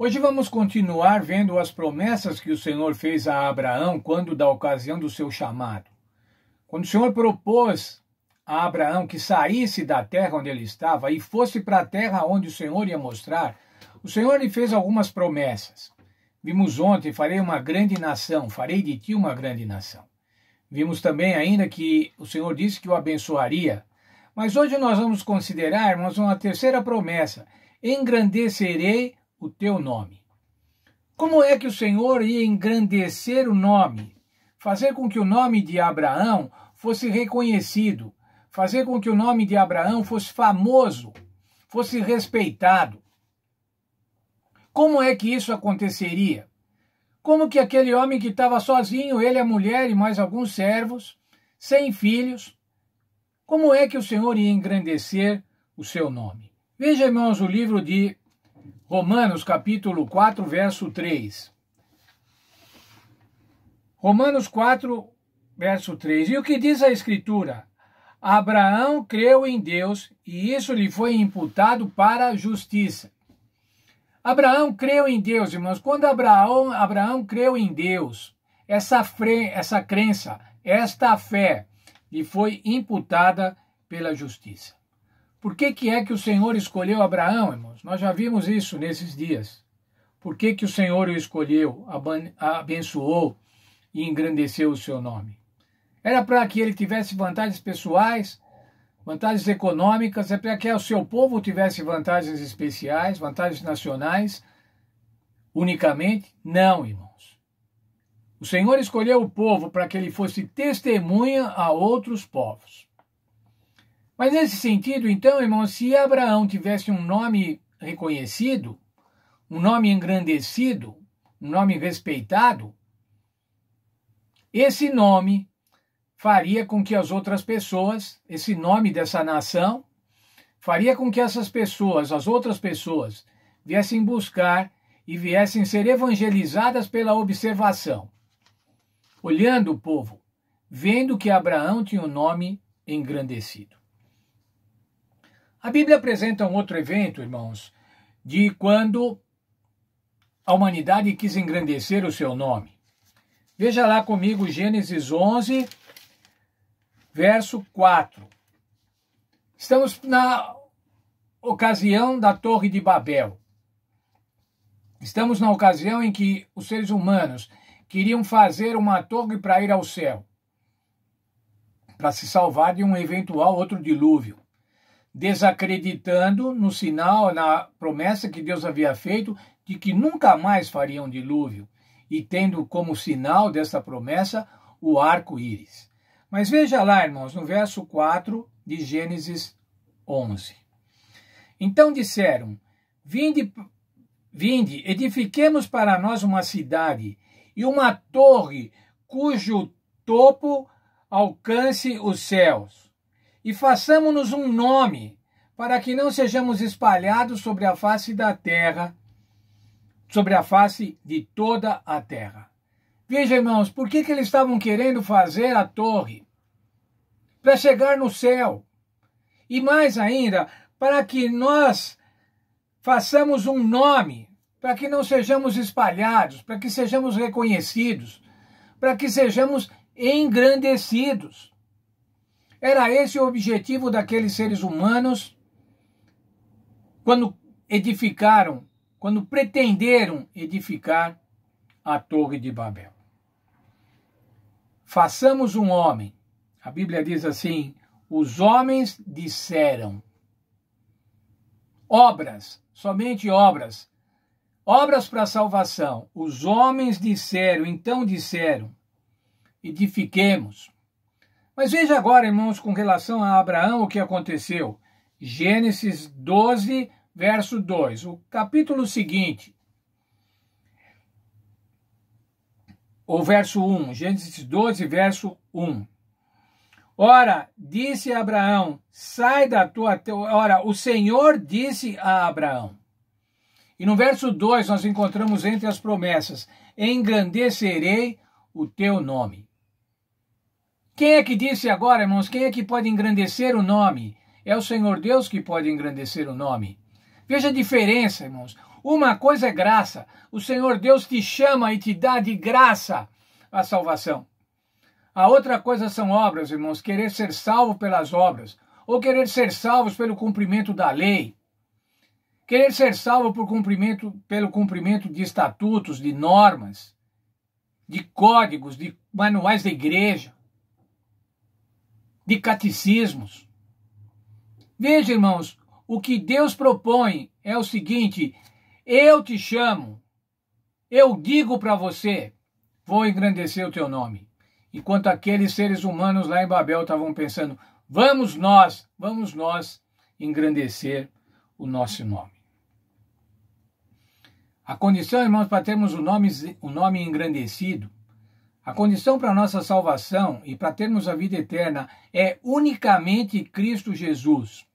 Hoje vamos continuar vendo as promessas que o Senhor fez a Abraão quando da ocasião do seu chamado. Quando o Senhor propôs a Abraão que saísse da terra onde ele estava e fosse para a terra onde o Senhor ia mostrar, o Senhor lhe fez algumas promessas. Vimos ontem, farei uma grande nação, farei de ti uma grande nação. Vimos também ainda que o Senhor disse que o abençoaria. Mas hoje nós vamos considerar, irmãos, uma terceira promessa: engrandecerei o teu nome. Como é que o Senhor ia engrandecer o nome? Fazer com que o nome de Abraão fosse reconhecido, fazer com que o nome de Abraão fosse famoso, fosse respeitado. Como é que isso aconteceria? Como que aquele homem que estava sozinho, ele, a mulher e mais alguns servos, sem filhos, como é que o Senhor ia engrandecer o seu nome? Veja, irmãos, o livro de Romanos, capítulo 4, verso 3. Romanos 4, verso 3. E o que diz a Escritura? Abraão creu em Deus e isso lhe foi imputado para a justiça. Abraão creu em Deus, irmãos. Quando Abraão creu em Deus, essa crença, esta fé, lhe foi imputada pela justiça. Por que é que o Senhor escolheu Abraão, irmãos? Nós já vimos isso nesses dias. Por que o Senhor o escolheu, abençoou e engrandeceu o seu nome? Era para que ele tivesse vantagens pessoais, vantagens econômicas, é para que o seu povo tivesse vantagens especiais, vantagens nacionais, unicamente? Não, irmãos. O Senhor escolheu o povo para que ele fosse testemunha a outros povos. Mas nesse sentido, então, irmãos, se Abraão tivesse um nome reconhecido, um nome engrandecido, um nome respeitado, esse nome faria com que as outras pessoas, esse nome dessa nação, faria com que essas pessoas, as outras pessoas, viessem buscar e viessem ser evangelizadas pela observação. Olhando o povo, vendo que Abraão tinha um nome engrandecido. A Bíblia apresenta um outro evento, irmãos, de quando a humanidade quis engrandecer o seu nome. Veja lá comigo Gênesis 11, verso 4. Estamos na ocasião da Torre de Babel. Estamos na ocasião em que os seres humanos queriam fazer uma torre para ir ao céu, para se salvar de um eventual outro dilúvio, desacreditando no sinal, na promessa que Deus havia feito de que nunca mais faria um dilúvio, e tendo como sinal dessa promessa o arco-íris. Mas veja lá, irmãos, no verso 4 de Gênesis 11. Então disseram: Vinde, edifiquemos para nós uma cidade e uma torre cujo topo alcance os céus, e façamo-nos um nome, para que não sejamos espalhados sobre a face da terra, sobre a face de toda a terra. Veja, irmãos, por que eles estavam querendo fazer a torre? Para chegar no céu. E mais ainda, para que nós façamos um nome, para que não sejamos espalhados, para que sejamos reconhecidos, para que sejamos engrandecidos. Era esse o objetivo daqueles seres humanos quando edificaram, quando pretenderam edificar a Torre de Babel. Façamos um homem. A Bíblia diz assim: os homens disseram. Obras, somente obras. Obras para a salvação. Os homens disseram, então disseram: edifiquemos. Mas veja agora, irmãos, com relação a Abraão, o que aconteceu. Gênesis 12, verso 2, o capítulo seguinte. O verso 1, Gênesis 12, verso 1. Ora, disse a Abraão, sai da tua... Ora, o Senhor disse a Abraão. E no verso 2 nós encontramos entre as promessas: engrandecerei o teu nome. Quem é que disse agora, irmãos? Quem é que pode engrandecer o nome? É o Senhor Deus que pode engrandecer o nome. Veja a diferença, irmãos. Uma coisa é graça. O Senhor Deus te chama e te dá de graça a salvação. A outra coisa são obras, irmãos, querer ser salvo pelas obras, ou querer ser salvos pelo cumprimento da lei. Querer ser salvo pelo cumprimento de estatutos, de normas, de códigos, de manuais da igreja, de catecismos. Veja, irmãos, o que Deus propõe é o seguinte: eu te chamo, eu digo para você, vou engrandecer o teu nome. Enquanto aqueles seres humanos lá em Babel estavam pensando, vamos nós engrandecer o nosso nome. A condição, irmãos, para termos o nome engrandecido, a condição para a nossa salvação e para termos a vida eterna é unicamente Cristo Jesus.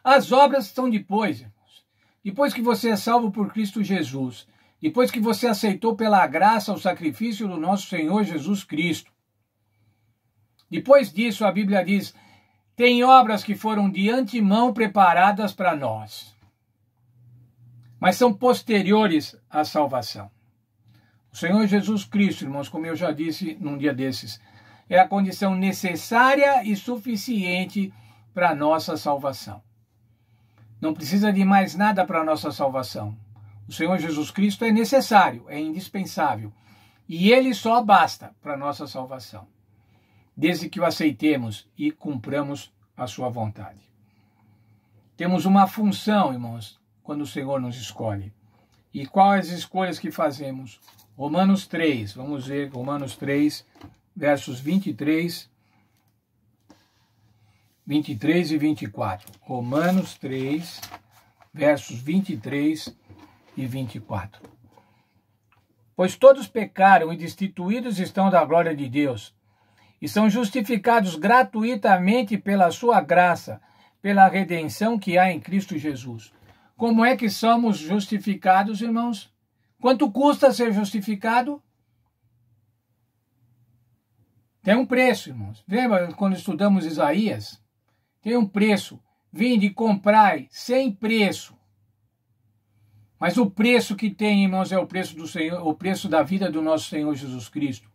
As obras estão depois, irmãos. Depois que você é salvo por Cristo Jesus, depois que você aceitou pela graça o sacrifício do nosso Senhor Jesus Cristo. Depois disso, a Bíblia diz, tem obras que foram de antemão preparadas para nós, mas são posteriores à salvação. O Senhor Jesus Cristo, irmãos, como eu já disse num dia desses, é a condição necessária e suficiente para a nossa salvação. Não precisa de mais nada para a nossa salvação. O Senhor Jesus Cristo é necessário, é indispensável. E Ele só basta para a nossa salvação, desde que o aceitemos e cumpramos a sua vontade. Temos uma função, irmãos, quando o Senhor nos escolhe. E quais as escolhas que fazemos? Romanos 3, vamos ver Romanos 3, versos 23 e 24. Romanos 3, versos 23 e 24. Pois todos pecaram e destituídos estão da glória de Deus, e são justificados gratuitamente pela sua graça, pela redenção que há em Cristo Jesus. Como é que somos justificados, irmãos? Quanto custa ser justificado? Tem um preço, irmãos. Lembra quando estudamos Isaías? Tem um preço. Vinde e comprai sem preço. Mas o preço que tem, irmãos, é o preço do Senhor, o preço da vida do nosso Senhor Jesus Cristo.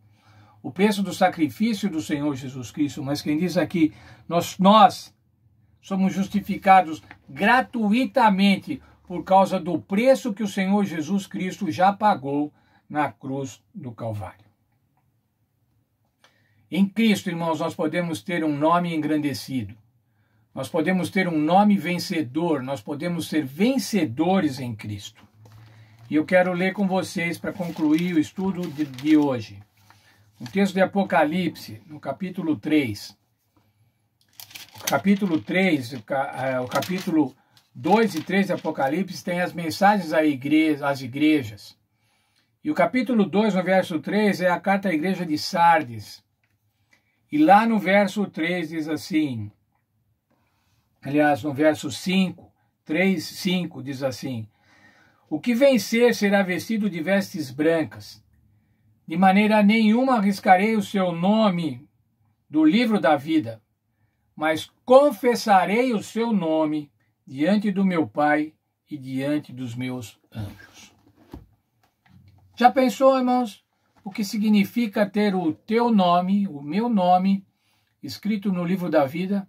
O preço do sacrifício do Senhor Jesus Cristo. Mas quem diz aqui, nós somos justificados gratuitamente por causa do preço que o Senhor Jesus Cristo já pagou na cruz do Calvário. Em Cristo, irmãos, nós podemos ter um nome engrandecido. Nós podemos ter um nome vencedor. Nós podemos ser vencedores em Cristo. E eu quero ler com vocês, para concluir o estudo de hoje, um texto de Apocalipse, no capítulo 3. Capítulo 3, o capítulo 2 e 3 de Apocalipse tem as mensagens às igrejas. E o capítulo 2, no verso 3, é a carta à igreja de Sardes. E lá no verso 3 diz assim, aliás, no verso 5, 3, 5 diz assim, o que vencer será vestido de vestes brancas. De maneira nenhuma arriscarei o seu nome do livro da vida, mas confessarei o seu nome diante do meu Pai e diante dos meus anjos. Já pensou, irmãos, o que significa ter o teu nome, o meu nome, escrito no livro da vida?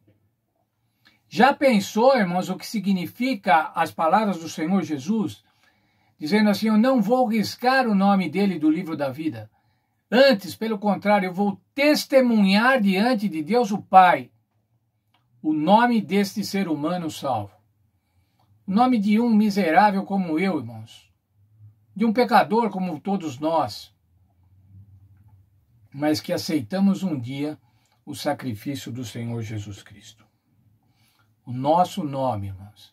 Já pensou, irmãos, o que significa as palavras do Senhor Jesus, dizendo assim, eu não vou riscar o nome dele do livro da vida. Antes, pelo contrário, eu vou testemunhar diante de Deus o Pai o nome deste ser humano salvo. O nome de um miserável como eu, irmãos. De um pecador como todos nós. Mas que aceitamos um dia o sacrifício do Senhor Jesus Cristo. O nosso nome, irmãos,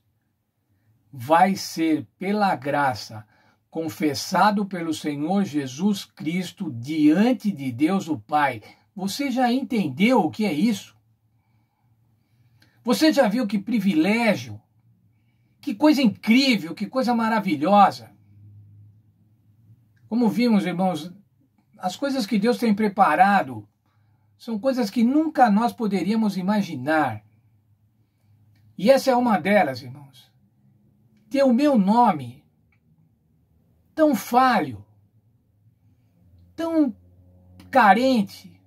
vai ser, pela graça, confessado pelo Senhor Jesus Cristo diante de Deus o Pai. Você já entendeu o que é isso? Você já viu que privilégio? Que coisa incrível, que coisa maravilhosa. Como vimos, irmãos, as coisas que Deus tem preparado são coisas que nunca nós poderíamos imaginar. E essa é uma delas, irmãos. Ter o meu nome tão falho, tão carente,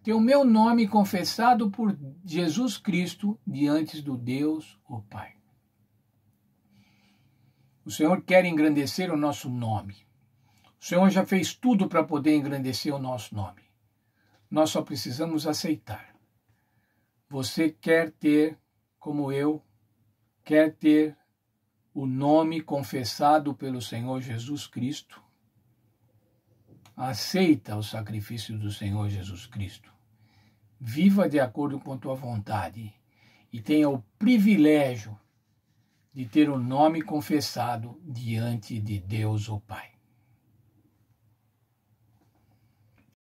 ter o meu nome confessado por Jesus Cristo diante do Deus, o Pai. O Senhor quer engrandecer o nosso nome. O Senhor já fez tudo para poder engrandecer o nosso nome. Nós só precisamos aceitar. Você quer ter, como eu, quer ter o nome confessado pelo Senhor Jesus Cristo? Aceita o sacrifício do Senhor Jesus Cristo. Viva de acordo com a tua vontade e tenha o privilégio de ter o nome confessado diante de Deus, o Pai.